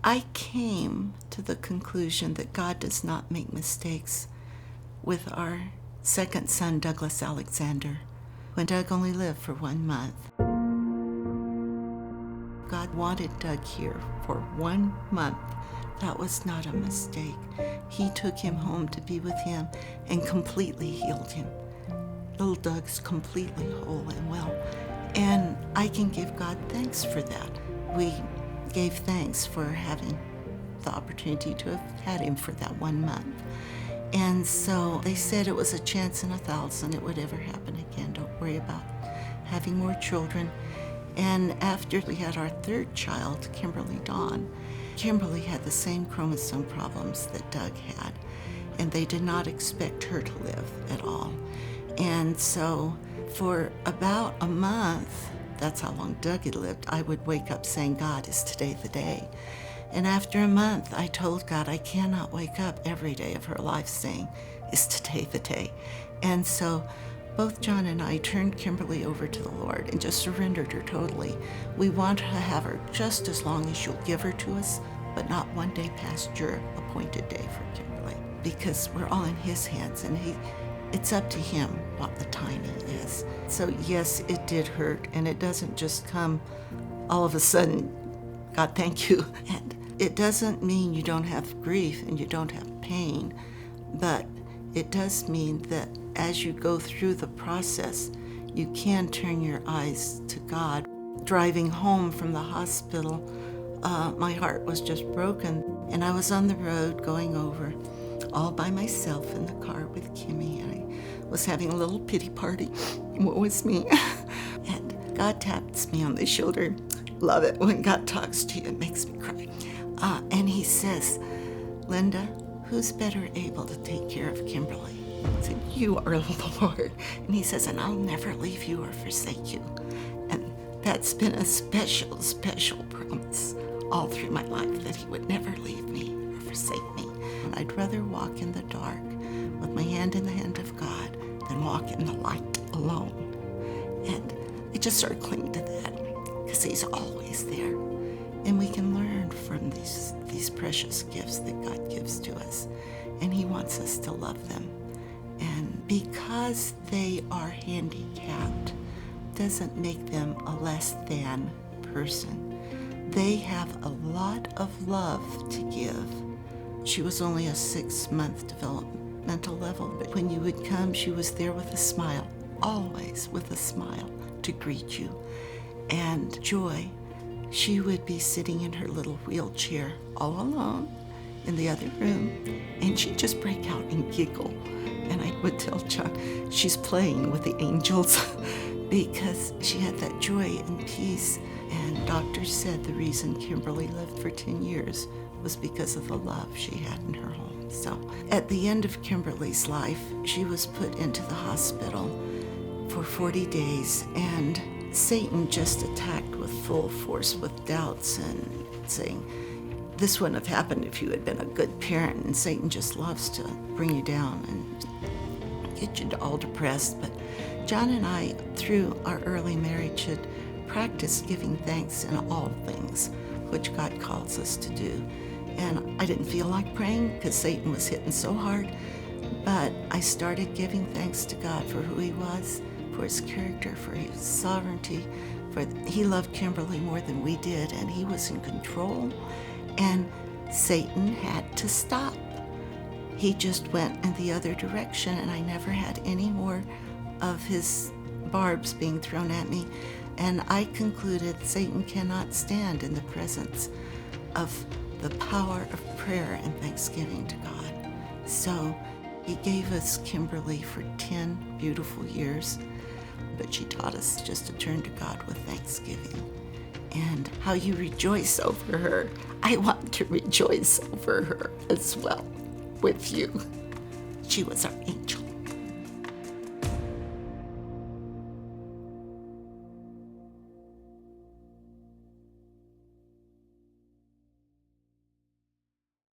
I came to the conclusion that God does not make mistakes with our second son, Douglas Alexander, when Doug only lived for 1 month. God wanted Doug here for 1 month. That was not a mistake. He took him home to be with him and completely healed him. Little Doug's completely whole and well. And I can give God thanks for that. We gave thanks for having the opportunity to have had him for that 1 month. And so they said it was a chance in 1,000 it would ever happen again. Don't worry about having more children. And after we had our third child, Kimberly Dawn, Kimberly had the same chromosome problems that Doug had, and they did not expect her to live at all. And so for about a month, that's how long Doug had lived, I would wake up saying, God, is today the day? And after a month, I told God, I cannot wake up every day of her life saying, is today the day? And so both John and I turned Kimberly over to the Lord and just surrendered her totally. We want to have her just as long as you'll give her to us, but not one day past your appointed day for Kimberly, because we're all in his hands, and it's up to him what the timing is. So yes, it did hurt, and it doesn't just come all of a sudden, God, thank you. And it doesn't mean you don't have grief and you don't have pain, but it does mean that as you go through the process, you can turn your eyes to God. Driving home from the hospital, my heart was just broken, and I was on the road going over all by myself in the car with Kimmy, and I was having a little pity party. What was me? And God taps me on the shoulder. Love it when God talks to you. It makes me cry. And he says, Linda, who's better able to take care of Kimberly? I said, you are the Lord. And he says, and I'll never leave you or forsake you. And that's been a special, special promise all through my life, that he would never leave me or forsake me. And I'd rather walk in the dark with my hand in the hand of God than walk in the light alone. And I just started clinging to that, because he's always there. And we can learn from these precious gifts that God gives to us. And he wants us to love them. And because they are handicapped doesn't make them a less than person. They have a lot of love to give. She was only a 6-month developmental level, but when you would come, she was there with a smile, always with a smile to greet you. And Joy, she would be sitting in her little wheelchair all alone in the other room, and she'd just break out and giggle. And I would tell John, she's playing with the angels because she had that joy and peace. And doctors said the reason Kimberly lived for 10 years was because of the love she had in her home. So at the end of Kimberly's life, she was put into the hospital for 40 days, and Satan just attacked with full force with doubts and saying, this wouldn't have happened if you had been a good parent. And Satan just loves to bring you down and get you all depressed. But John and I, through our early marriage, had practiced giving thanks in all things, which God calls us to do. And I didn't feel like praying because Satan was hitting so hard, but I started giving thanks to God for who he was, for his character, for his sovereignty, for he loved Kimberly more than we did, and he was in control, and Satan had to stop. He just went in the other direction, and I never had any more of his barbs being thrown at me. And I concluded Satan cannot stand in the presence of the power of prayer and thanksgiving to God. So he gave us Kimberly for 10 beautiful years, but she taught us just to turn to God with thanksgiving. And how you rejoice over her, I want to rejoice over her as well with you. She was our angel.